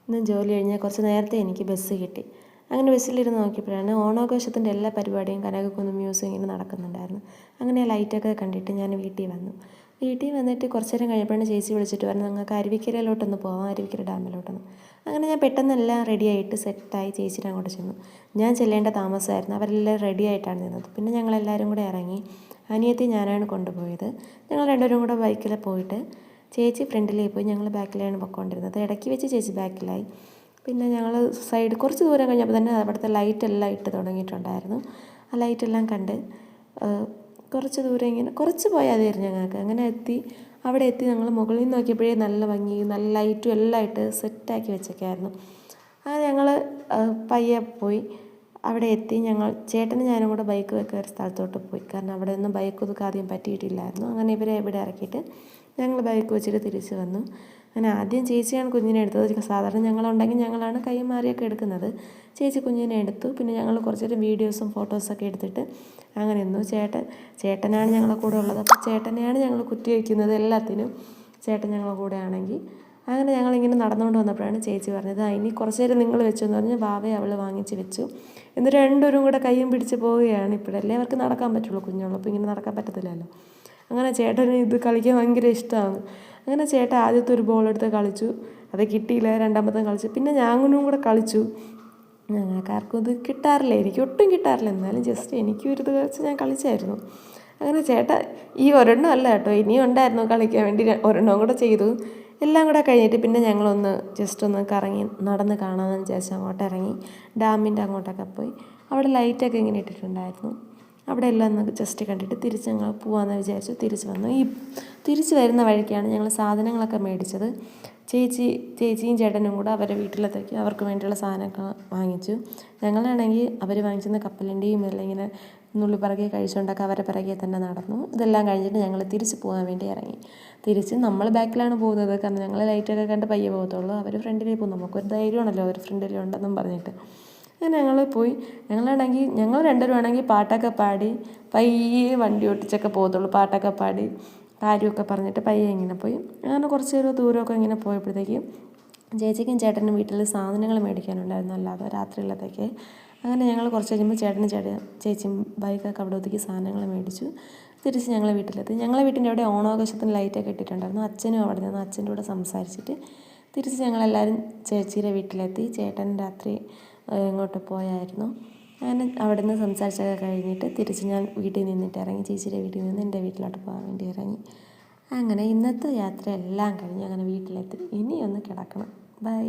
ഇന്ന് ജോലി കഴിഞ്ഞാൽ കുറച്ച് നേരത്തെ എനിക്ക് ബസ് കിട്ടി. അങ്ങനെ ബസ്സിലിരുന്ന് നോക്കിയപ്പോഴാണ് ഓണാഘോഷത്തിൻ്റെ എല്ലാ പരിപാടിയും കനകക്കുന്ന് മ്യൂസിയം ഇങ്ങനെ നടക്കുന്നുണ്ടായിരുന്നു. അങ്ങനെ ലൈറ്റൊക്കെ കണ്ടിട്ട് ഞാൻ വീട്ടിൽ വന്നു. വീട്ടിൽ വന്നിട്ട് കുറച്ച് നേരം കഴിഞ്ഞപ്പോഴാണ് ചേച്ചി വിളിച്ചിട്ട് പറഞ്ഞു നിങ്ങൾക്ക് അരുവിക്കരയിലോട്ടൊന്ന് പോവാം, അരുവിക്കര ഡാമിലോട്ടൊന്ന്. അങ്ങനെ ഞാൻ പെട്ടെന്നെല്ലാം റെഡിയായിട്ട് സെറ്റായി ചേച്ചിയുടെ അങ്ങോട്ട് ചെന്നു. ഞാൻ ചെല്ലേണ്ട താമസമായിരുന്നു. അവരെല്ലാം റെഡി ആയിട്ടാണ് നിന്നത്. പിന്നെ ഞങ്ങളെല്ലാവരും കൂടെ ഇറങ്ങി. അനിയത്തി ഞാനാണ് കൊണ്ടുപോയത്. ഞങ്ങൾ രണ്ടുപേരും കൂടെ ബൈക്കിൽ പോയിട്ട് ചേച്ചി ഫ്രണ്ടിലേക്ക് പോയി, ഞങ്ങൾ ബാക്കിലാണ് പൊയ്ക്കൊണ്ടിരുന്നത്. ഇടയ്ക്ക് വെച്ച് ചേച്ചി ബാക്കിലായി. പിന്നെ ഞങ്ങൾ സൈഡ് കുറച്ച് ദൂരം കഴിഞ്ഞപ്പോൾ തന്നെ അവിടുത്തെ ലൈറ്റെല്ലാം ഇട്ട് തുടങ്ങിയിട്ടുണ്ടായിരുന്നു. ആ ലൈറ്റെല്ലാം കണ്ട് കുറച്ച് ദൂരം ഇങ്ങനെ കുറച്ച് പോയാൽ മതിയായിരുന്നു ഞങ്ങൾക്ക്. അങ്ങനെ അവിടെ എത്തി ഞങ്ങൾ മുകളിൽ നിന്ന് നോക്കിയപ്പോഴേ നല്ല ഭംഗി, നല്ല ലൈറ്റും എല്ലാം ഇട്ട് സെറ്റാക്കി വെച്ചൊക്കെയായിരുന്നു. അങ്ങനെ ഞങ്ങൾ പയ്യെ പോയി. അവിടെ എത്തി ചേട്ടനും ഞാനും കൂടെ ബൈക്ക് വെക്കുക ഒരു സ്ഥലത്തോട്ട് പോയി. കാരണം അവിടെ ഒന്നും ബൈക്ക് ഒതുക്കാൻ ആദ്യം പറ്റിയിട്ടില്ലായിരുന്നു. അങ്ങനെ ഇവരെ ഇവിടെ ഇറക്കിയിട്ട് ഞങ്ങൾ ബൈക്ക് വെച്ചിട്ട് തിരിച്ച് വന്നു. അങ്ങനെ ആദ്യം ചേച്ചിയാണ് കുഞ്ഞിനെ എടുത്തത്. സാധാരണ ഞങ്ങളുണ്ടെങ്കിൽ ഞങ്ങളാണ് കൈമാറിയൊക്കെ എടുക്കുന്നത്. ചേച്ചി കുഞ്ഞിനെ എടുത്തു. പിന്നെ ഞങ്ങൾ കുറച്ച് നേരം വീഡിയോസും ഫോട്ടോസൊക്കെ എടുത്തിട്ട് അങ്ങനെ നിന്നു. ചേട്ടനാണ് ഞങ്ങളെ കൂടെ ഉള്ളത്. അപ്പോൾ ചേട്ടനെയാണ് ഞങ്ങൾ കുറ്റി വയ്ക്കുന്നത് എല്ലാത്തിനും. ചേട്ടൻ ഞങ്ങളെ കൂടെ ആണെങ്കിൽ. അങ്ങനെ ഞങ്ങളിങ്ങനെ നടന്നുകൊണ്ട് വന്നപ്പോഴാണ് ചേച്ചി പറഞ്ഞത് ഇനി കുറച്ച് നേരം നിങ്ങൾ വെച്ചു എന്ന് പറഞ്ഞ് വാവയെ അവൾ വാങ്ങിച്ച് വെച്ചു. എന്നിട്ട് രണ്ടുപേരും കൂടെ കയ്യും പിടിച്ച് പോവുകയാണ്. ഇപ്പോഴല്ലേ അവർക്ക് നടക്കാൻ പറ്റുള്ളൂ, കുഞ്ഞുള്ളപ്പോൾ ഇങ്ങനെ നടക്കാൻ പറ്റത്തില്ലല്ലോ. അങ്ങനെ ചേട്ടന് ഇത് കളിക്കാൻ ഭയങ്കര ഇഷ്ടമാണ്. അങ്ങനെ ചേട്ടൻ ആദ്യത്തെ ഒരു ബോൾ എടുത്ത് കളിച്ചു, അത് കിട്ടിയില്ല. രണ്ടാമത്തെ കളിച്ചു. പിന്നെ ഞാനും കൂടെ കളിച്ചു. ഞങ്ങൾക്കാർക്കും ഇത് കിട്ടാറില്ല, എനിക്ക് ഒട്ടും കിട്ടാറില്ല. എന്നാലും ജസ്റ്റ് എനിക്കും ഒരു ഇത് കളിച്ച് ഞാൻ കളിച്ചായിരുന്നു. അങ്ങനെ ചേട്ടൻ ഈ ഒരെണ്ണം അല്ല കേട്ടോ, ഇനിയും ഉണ്ടായിരുന്നു കളിക്കാൻ വേണ്ടി. ഒരെണ്ണം കൂടെ ചെയ്തു. എല്ലാം കൂടെ കഴിഞ്ഞിട്ട് പിന്നെ ഞങ്ങളൊന്ന് ജസ്റ്റ് ഒന്ന് കറങ്ങി നടന്ന് കാണാമെന്ന് വിചാരിച്ച് അങ്ങോട്ട് ഇറങ്ങി. ഡാമിൻ്റെ അങ്ങോട്ടൊക്കെ പോയി. അവിടെ ലൈറ്റൊക്കെ ഇങ്ങനെ ഇട്ടിട്ടുണ്ടായിരുന്നു. അവിടെ എല്ലാം ഒന്ന് ജസ്റ്റ് കണ്ടിട്ട് തിരിച്ച് ഞങ്ങൾ പോകാമെന്ന് വിചാരിച്ചു. തിരിച്ച് വന്നു. തിരിച്ച് വരുന്ന വഴിക്കാണ് ഞങ്ങൾ സാധനങ്ങളൊക്കെ മേടിച്ചത്. ചേച്ചിയും ചേട്ടനും കൂടെ അവരുടെ വീട്ടിലത്തേക്ക് അവർക്ക് വേണ്ടിയുള്ള സാധനങ്ങൾ വാങ്ങിച്ചു. ഞങ്ങളാണെങ്കിൽ അവർ വാങ്ങിച്ചിരുന്ന കപ്പലണ്ടിയും എല്ലാം ഇങ്ങനെ നുള്ളിപ്പറകെ കഴിച്ചുകൊണ്ടൊക്കെ അവരുടെ പിറകെ തന്നെ നടന്നു. ഇതെല്ലാം കഴിഞ്ഞിട്ട് ഞങ്ങൾ തിരിച്ച് പോകാൻ വേണ്ടി ഇറങ്ങി. തിരിച്ച് നമ്മൾ ബാക്കിലാണ് പോകുന്നത്. കാരണം ഞങ്ങൾ ലൈറ്റൊക്കെ കണ്ട് പയ്യെ പോകത്തുള്ളൂ. അവർ ഫ്രണ്ടിലേക്ക് പോകും. നമുക്കൊരു ധൈര്യമാണല്ലോ അവർ ഫ്രണ്ടിലുണ്ടെന്നും പറഞ്ഞിട്ട്. അങ്ങനെ ഞങ്ങൾ പോയി. ഞങ്ങൾ രണ്ടുപേരും ആണെങ്കിൽ പാട്ടൊക്കെ പാടി പയ്യെ വണ്ടി ഓട്ടിച്ചൊക്കെ പോകത്തുള്ളൂ. പാട്ടൊക്കെ പാടി കാര്യമൊക്കെ പറഞ്ഞിട്ട് പയ്യെ ഇങ്ങനെ പോയി. അങ്ങനെ കുറച്ച് ഒരു ദൂരമൊക്കെ ഇങ്ങനെ പോയപ്പോഴത്തേക്കും ചേച്ചിക്കും ചേട്ടനും വീട്ടിൽ സാധനങ്ങൾ മേടിക്കാനുണ്ടായിരുന്നു, അല്ലാതെ രാത്രിയിലത്തേക്ക്. അങ്ങനെ ഞങ്ങൾ കുറച്ച് കഴിയുമ്പോൾ ചേച്ചിയും ബൈക്കൊക്കെ അവിടെ ഒതുക്കി സാധനങ്ങൾ മേടിച്ചു. തിരിച്ച് ഞങ്ങളെ വീട്ടിലെത്തി. ഞങ്ങളെ വീട്ടിൻ്റെ അവിടെ ഓണാഘോഷത്തിന് ലൈറ്റൊക്കെ ഇട്ടിട്ടുണ്ടായിരുന്നു. അച്ഛനും അവിടെ നിന്ന് അച്ഛൻ്റെ കൂടെ സംസാരിച്ചിട്ട് തിരിച്ച് ഞങ്ങളെല്ലാവരും ചേച്ചിയുടെ വീട്ടിലെത്തി. ചേട്ടൻ രാത്രി ഇങ്ങോട്ട് പോയായിരുന്നു. അങ്ങനെ അവിടെ നിന്ന് സംസാരിച്ചൊക്കെ കഴിഞ്ഞിട്ട് തിരിച്ച് ഞാൻ വീട്ടിൽ നിന്നിട്ട് ഇറങ്ങി. ചേച്ചിയുടെ വീട്ടിൽ നിന്ന് എൻ്റെ വീട്ടിലോട്ട് പോകാൻ വേണ്ടി ഇറങ്ങി. അങ്ങനെ ഇന്നത്തെ യാത്ര എല്ലാം കഴിഞ്ഞ് അങ്ങനെ വീട്ടിലെത്തി. ഇനിയൊന്ന് കിടക്കണം. ബൈ.